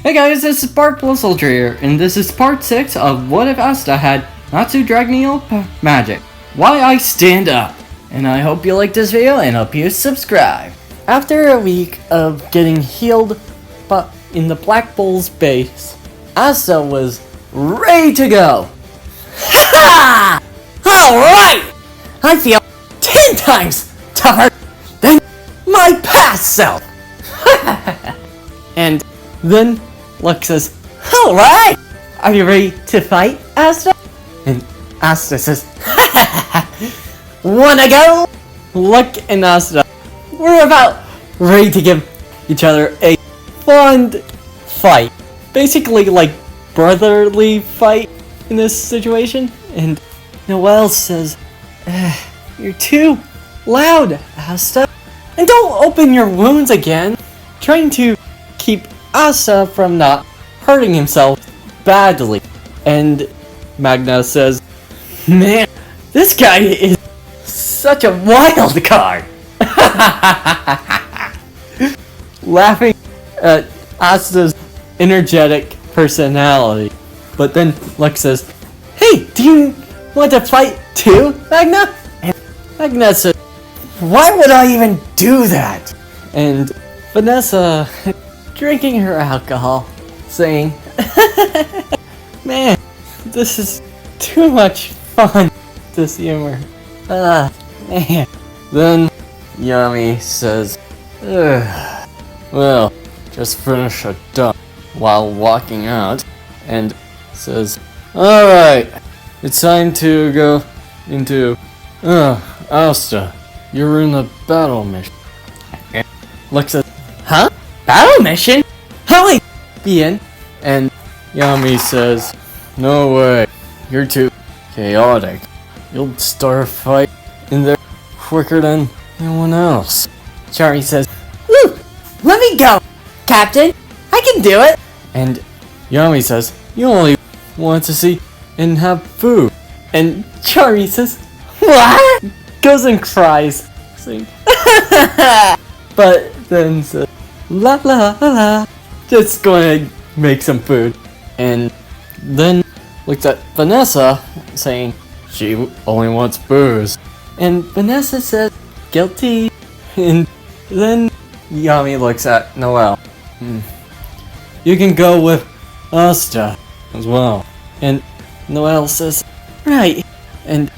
Hey guys, this is Bart Soldier here, and this is part 6 of What If Asta Had Natsu Dragneel Magic. Why I Stand Up. And I hope you like this video and hope you subscribe. After a week of getting healed in the Black Bull's base, Asta was ready to go. Ha! Alright! I feel 10 times tougher than my past self! And then Luck says, alright! Are you ready to fight, Asta? And Asta says, wanna go? Luck and Asta were about ready to give each other a fun fight. Basically like brotherly fight in this situation. And Noelle says, you're too loud, Asta. And don't open your wounds again. Trying to keep Asta from not hurting himself badly. And Magna says, man, this guy is such a wild card. Laughing at Asta's energetic personality. But then Lex says, hey, do you want to fight too, Magna? And Magna says, why would I even do that? And Vanessa, drinking her alcohol, saying, man, this is too much fun, this humor. Man. Then Yami says, well, just finish a dump while walking out, and says, alright, it's time to go into, Asta, you're in a battle mission. Lex says, huh? Battle mission? How will I be in? And Yami says, no way, you're too chaotic. You'll start a fight in there quicker than anyone else. Chari says, woo! Let me go, Captain! I can do it! And Yami says, you only want to see and have food. And Chari says, what? Goes and cries. Saying, but then says, la la la, just going to make some food. And then looks at Vanessa, saying she only wants booze. And Vanessa says, guilty. And then Yami looks at Noelle. You can go with Asta as well. And Noelle says, right. And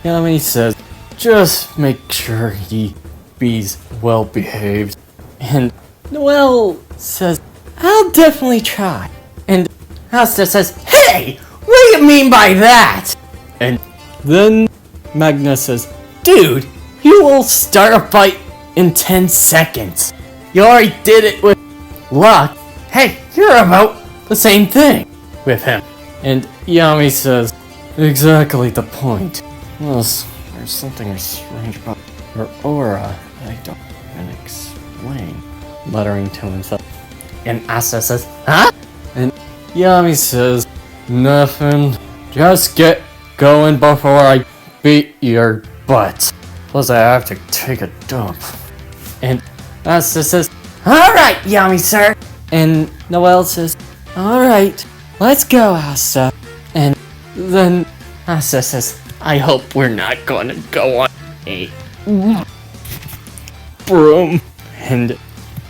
Yami says, just make sure he be's well behaved. And Noelle says, I'll definitely try. And Asta says, hey, what do you mean by that? And then Magna says, dude, you will start a fight in 10 seconds. You already did it with Luck. Hey, you're about the same thing with him. And Yami says, exactly the point. Plus, there's something strange about her aura that I don't even explain. Muttering to himself. And Asta says, huh? And Yami says, nothing. Just get going before I beat your butt. Plus I have to take a dump. And Asta says, alright, Yami sir. And Noelle says, alright, let's go, Asta. And then Asta says, I hope we're not gonna go on a broom. And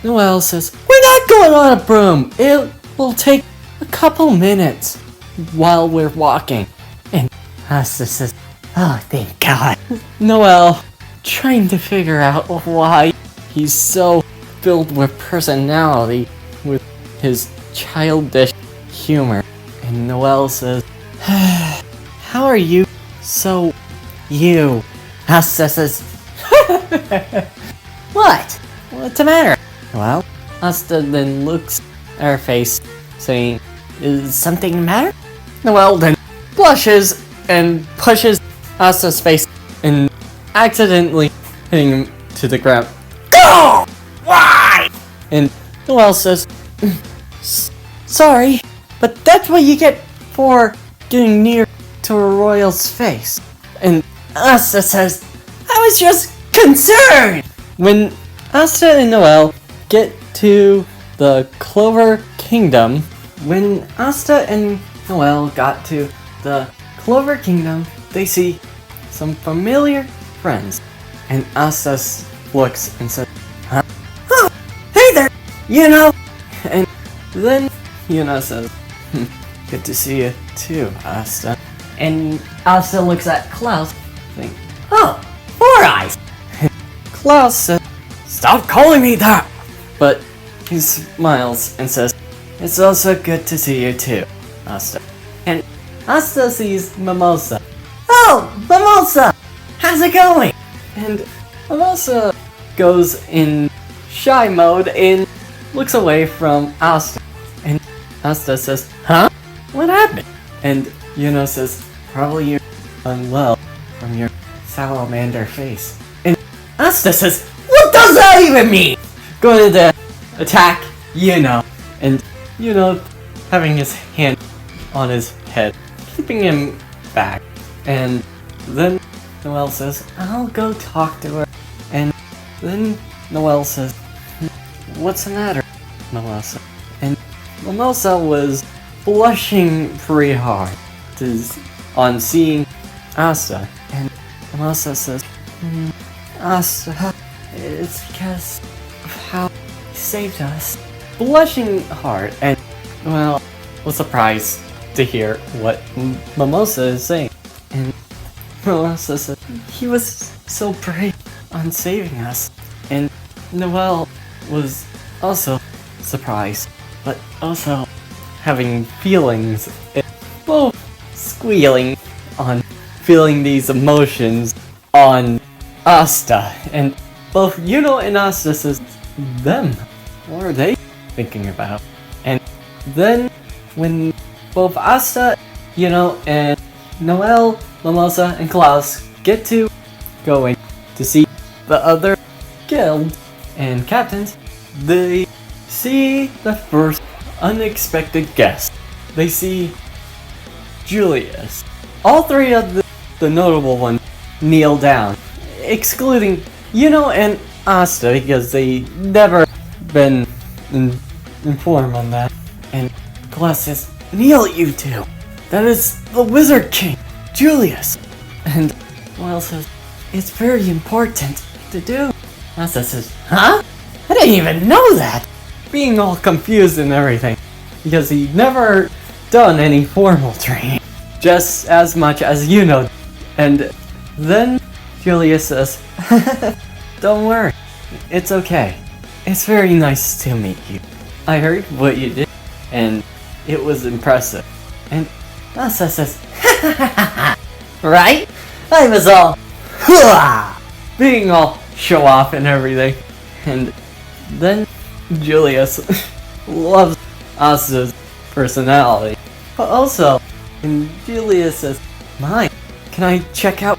Noelle says, we're not going on a broom. It will take a couple minutes while we're walking. And Asta says, oh, thank God. Noelle, trying to figure out why he's so filled with personality with his childish humor. And Noelle says, how are you so you? Asta says, what? What's the matter? Well, Asta then looks at her face, saying, is something the matter? Noelle then blushes and pushes Asta's face and accidentally hitting him to the ground. Go! Why? And Noelle says, sorry, but that's what you get for getting near to a royal's face. And Asta says, I was just concerned! When Asta and Noelle get to the Clover Kingdom, when Asta and Noelle got to the Clover Kingdom, they see some familiar friends. And Asta looks and says, huh? Oh, hey there, Yuno! And then Yuno says, good to see you too, Asta. And Asta looks at Klaus, saying, oh, Four Eyes! Klaus says, stop calling me that! But he smiles and says, it's also good to see you too, Asta. And Asta sees Mimosa. Oh, Mimosa! How's it going? And Mimosa goes in shy mode and looks away from Asta. And Asta says, huh? What happened? And Yuno says, probably you're unwell from your salamander face. And Asta says, what does that even mean? Going to attack Yuno. And Yuno having his hand on his head, keeping him back. And then Noelle says, I'll go talk to her. And then Noelle says, what's the matter, Mimosa? And Mimosa was blushing pretty hard on seeing Asta. And Mimosa says, Asta, it's because of how he saved us. Blushing hard, and well, was surprised to hear what Mimosa is saying. And Mimosa said, he was so brave on saving us. And Noelle was also surprised, but also having feelings, and both squealing on feeling these emotions on Asta. And both Yuno and Asta says, them, what are they thinking about? And then when both Asta, Yuno, and Noelle, Mimosa, and Klaus get to going to see the other guild and captains, they see the first unexpected guest. They see Julius. All three of the notable ones kneel down, excluding Yuno and Asta because they never been informed on that. And Klaus says, kneel, you two! That is the Wizard King, Julius! And Noelle says, it's very important to do. Asta says, huh? I didn't even know that! Being all confused and everything, because he never done any formal training, just as much as Yuno. And then Julius says, don't worry, it's okay. It's very nice to meet you. I heard what you did, and it was impressive. And Asta says, right? I was all, being all show off and everything. And then Julius loves Asta's personality. But also, and Julius says, my, can I check out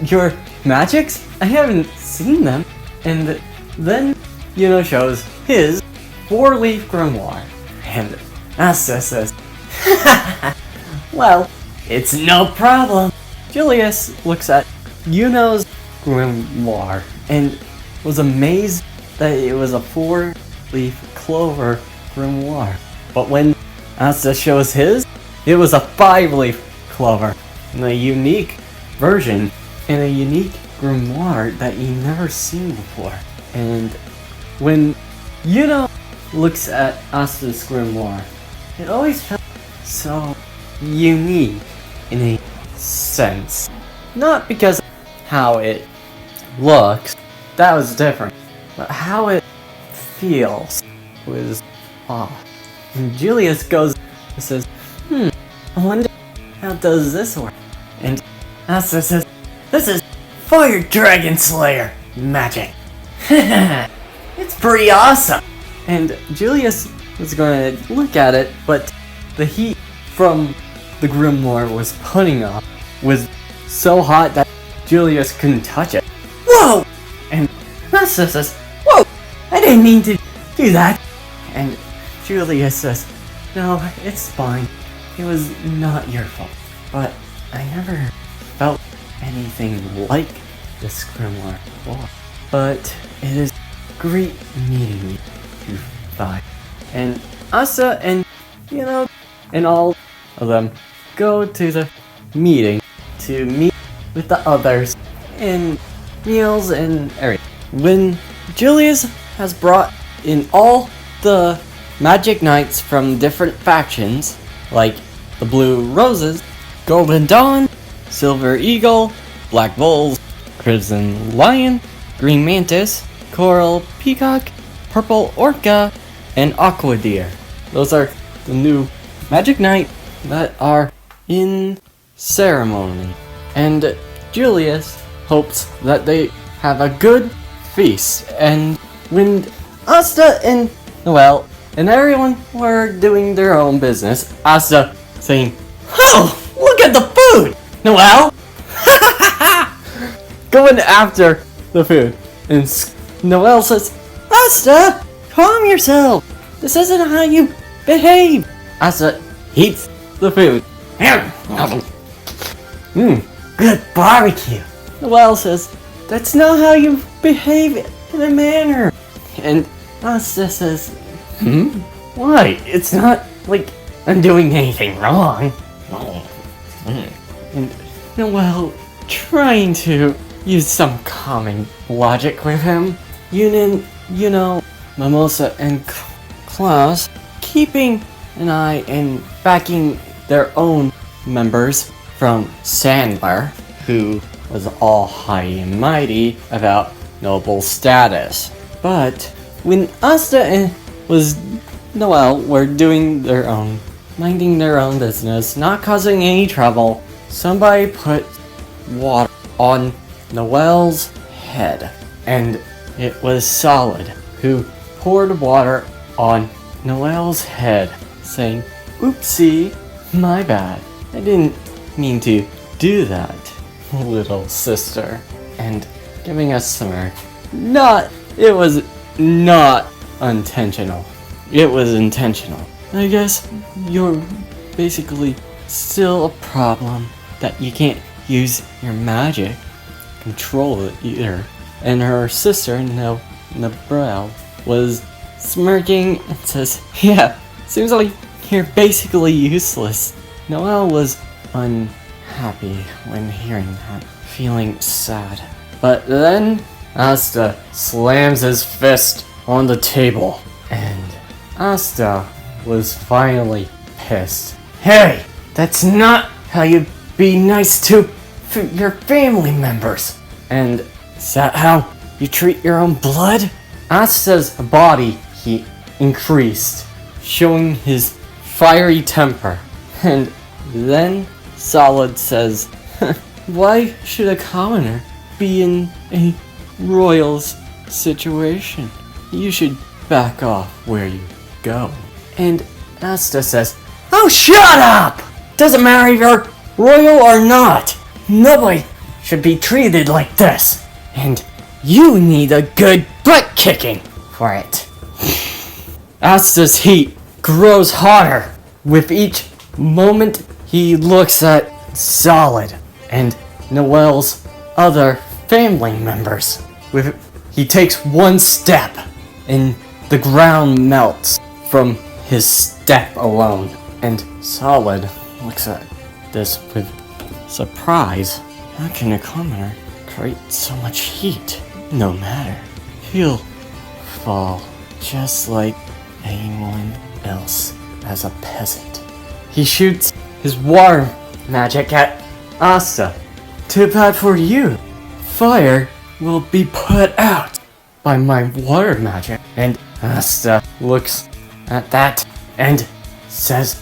your magics? I haven't seen them. And then Yuno shows his 4-leaf grimoire. And Asta says, well, it's no problem. Julius looks at Yuno's grimoire and was amazed that it was a 4-leaf clover grimoire. But when Asta shows his, it was a 5-leaf clover, and a unique version, and a unique grimoire that you never seen before. And when Yuno looks at Asta's grimoire, it always felt so unique in a sense. Not because of how it looks, that was different, but how it feels was off. And Julius goes and says, I wonder how does this work? And Asta says, this is Fire Dragon Slayer magic. It's pretty awesome. And Julius was going to look at it, but the heat from the grimoire was putting off was so hot that Julius couldn't touch it. Whoa! And Asta says, whoa! I didn't mean to do that. And Julius says, no, it's fine. It was not your fault. But I never felt anything like this grimoire before. But it is great meeting you, you five. And Asta and and all of them go to the meeting to meet with the others and meals and everything. When Julius has brought in all the magic knights from different factions, like the Blue Roses, Golden Dawn, Silver Eagle, Black Bulls, Crimson Lion, Green Mantis, Coral Peacock, Purple Orca, and Aqua Deer. Those are the new magic knight that are in ceremony. And Julius hopes that they have a good feast. And when Asta and Noelle and everyone were doing their own business, Asta saying, "Oh, look at the food! Noelle!" Going after the food. And Noelle says, "Asta, calm yourself! This isn't how you behave!" Asta eats the food. Good barbecue. Noelle says, "That's not how you behave in a manner." And Asta says, Why? It's not like I'm doing anything wrong. And Noelle, trying to use some calming logic with him, Mimosa and Klaus keeping an eye and backing their own members from Sandler, who was all high and mighty about noble status. But when Asta and Noelle were doing their own, minding their own business, not causing any trouble, somebody put water on Noelle's head, and it was Solid who poured water on Noelle's head, saying, "Oopsie, my bad. I didn't mean to do that, little sister," and giving us smirk. It was not intentional. It was intentional. I guess you're basically still a problem that you can't use your magic, control it either. And her sister, Nabrel, was smirking and says, "Yeah, seems like you're basically useless." Noelle was unhappy when hearing that, feeling sad. But then Asta slams his fist on the table, and Asta was finally pissed. "Hey, that's not how you be nice to your family members. And is that how you treat your own blood?" Asta's body heat increased, showing his fiery temper. And then Solid says, "Why should a commoner be in a royal's situation? You should back off where you go." And Asta says, "Oh, shut up! Doesn't matter if you're royal or not. Nobody should be treated like this. And you need a good butt kicking for it." Asta's heat grows hotter with each moment he looks at Solid and Noelle's other family members. He takes one step and the ground melts from his step alone. And Solid looks at this with surprise. How can a commoner create so much heat? No matter. He'll fall just like anyone else as a peasant. He shoots his water magic at Asta. "Too bad for you. Fire will be put out by my water magic." And Asta looks at that and says,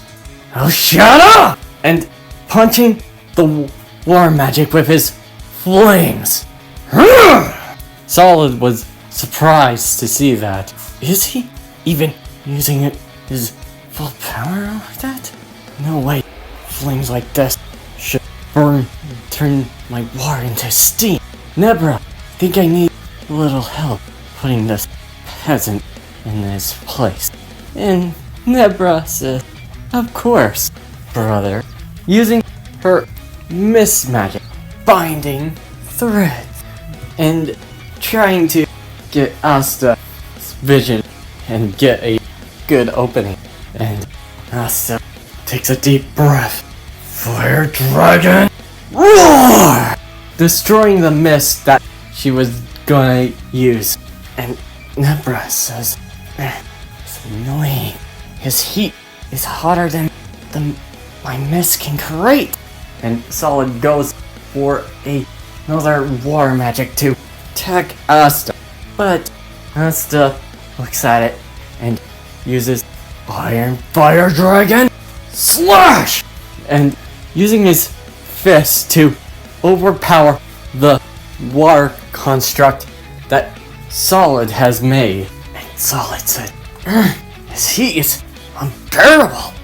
"Oh, shut up!" And punching the water magic with his flames. Solid was surprised to see that. Is he even using his full power like that? No way. Flames like this should turn my water into steam. Nebra, think I need a little help putting this peasant in his place. And Nebra says, "Of course, brother," using her mist magic, binding threads, and trying to get Asta's vision and get a good opening. And Asta takes a deep breath. Fire Dragon! Roar! Destroying the mist that she was gonna use. And Nebra says, it's annoying. His heat is hotter than my mist can create. And Solid goes for another water magic to attack Asta. But Asta looks at it and uses Iron Fire Dragon Slash! And using his fist to overpower the water construct that Solid has made. And Solid said, his heat is unbearable.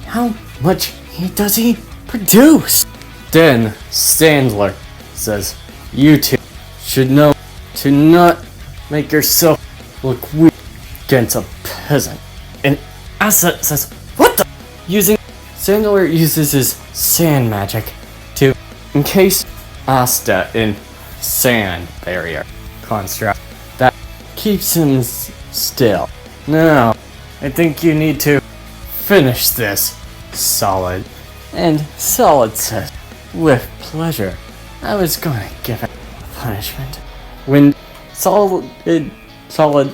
How much heat does he produce? Then Sandler says, you two should know to not make yourself look weak against a peasant. And Asta says, what the? Sandler uses his sand magic to encase Asta in sand barrier construct that keeps him still. Now, I think you need to finish this, Solid. And Solid says, with pleasure. I was gonna give him punishment. When Solid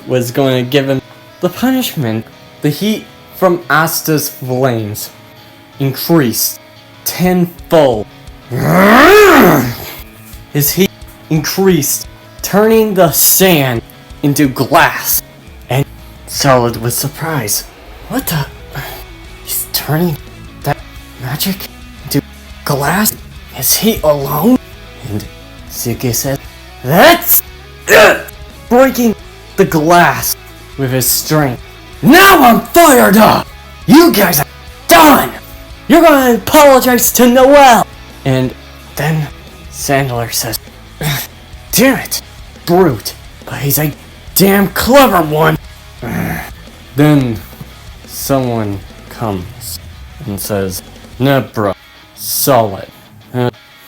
was going to give him the punishment, the heat from Asta's flames increased tenfold. His heat increased, turning the sand into glass. And Solid was surprised. What the? He's turning that magic into glass? His heat alone? And Suke said, that's breaking the glass with his strength. Now I'm fired up! You guys are done! You're gonna apologize to Noelle! And then Sandler says, damn it, brute, but he's a damn clever one! Then someone comes and says, Nebra, Solid,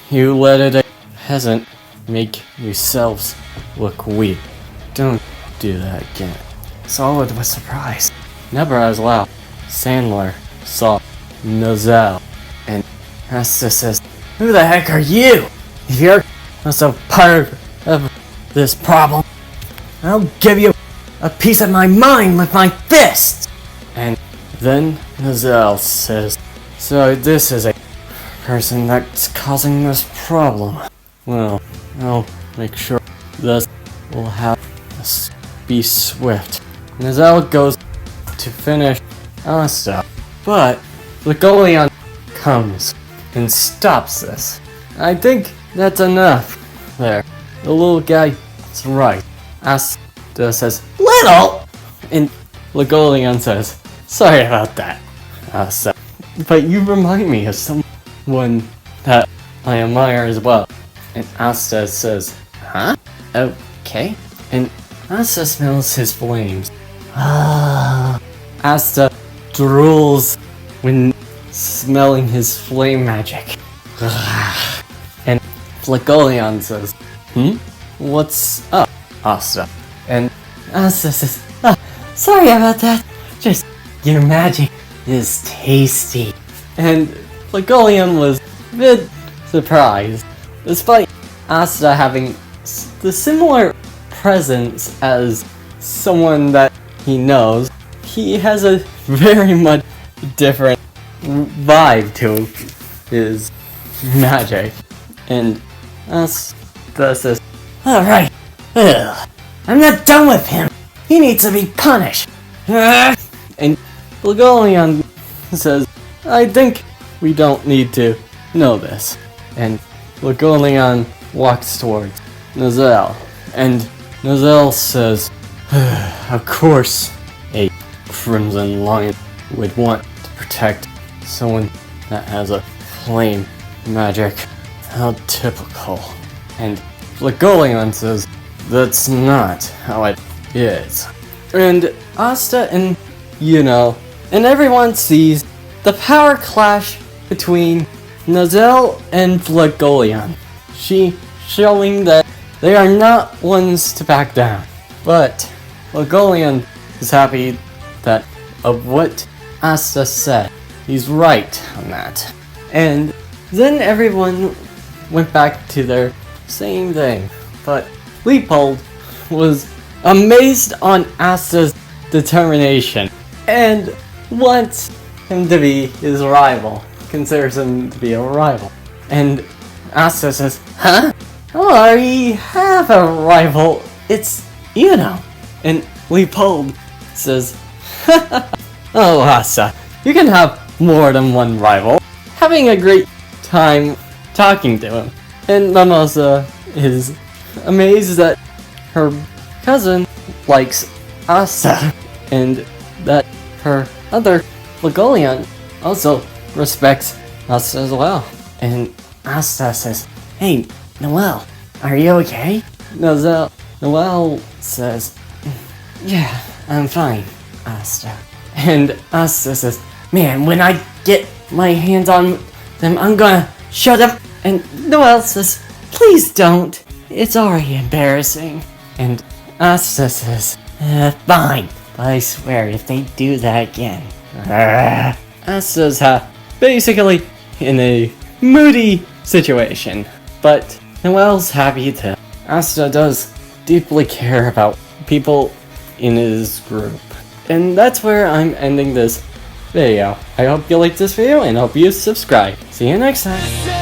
you let a peasant make yourselves look weak. Don't do that again. Solid was surprised. Nebra as well. Sandler saw Noelle, and Asta says, who the heck are you? If you're also part of this problem, I'll give you a piece of my mind with my fists! And then Noelle says, so this is a person that's causing this problem. Well, I'll make sure this will have us be swift. Noelle goes to finish Asta, but Legolion comes and stops this. I think that's enough. There, the little guy is right. Asta says, little! And Legolion says, sorry about that, Asta. But you remind me of someone that I admire as well. And Asta says, huh? Okay. And Asta smells his flames. Asta drools when smelling his flame magic. And Legolion says, what's up, Asta? And Asta says, sorry about that. Just, your magic is tasty. And Legolion was a bit surprised. Despite Asta having the similar presence as someone that he knows, he has a very much different vibe to his magic. And Asta says, alright, I'm not done with him. He needs to be punished. And Legolion says, I think we don't need to know this. And Legolion walks towards Noelle, and Noelle says, of course a Crimson Lion would want to protect someone that has a flame magic. How typical. And Legolion says, that's not how it is. And Asta and and everyone sees the power clash between Noelle and Legolion. She showing that they are not ones to back down. But Legolion is happy that of what Asta said. He's right on that. And then everyone went back to their same thing. But Leopold was amazed on Asta's determination and wants him to be his rival. Considers him to be a rival. And Asta says, huh? Oh, I already have a rival. It's you know. And Leopold says, oh, Asta, you can have more than one rival. Having a great time talking to him. And Mimosa is amazed that her cousin likes Asta, and that her other Legolian also respects Asta as well. And Asta says, hey, Noelle, are you okay? Noelle says, yeah, I'm fine, Asta. And Asta says, man, when I get my hands on them, I'm gonna show them. And Noelle says, please don't. It's already embarrassing. And Asta says, fine, but I swear if they do that again. Asta's basically in a moody situation, but Noelle's happy to. Asta does deeply care about people in his group. And that's where I'm ending this video. I hope you liked this video and hope you subscribe. See you next time.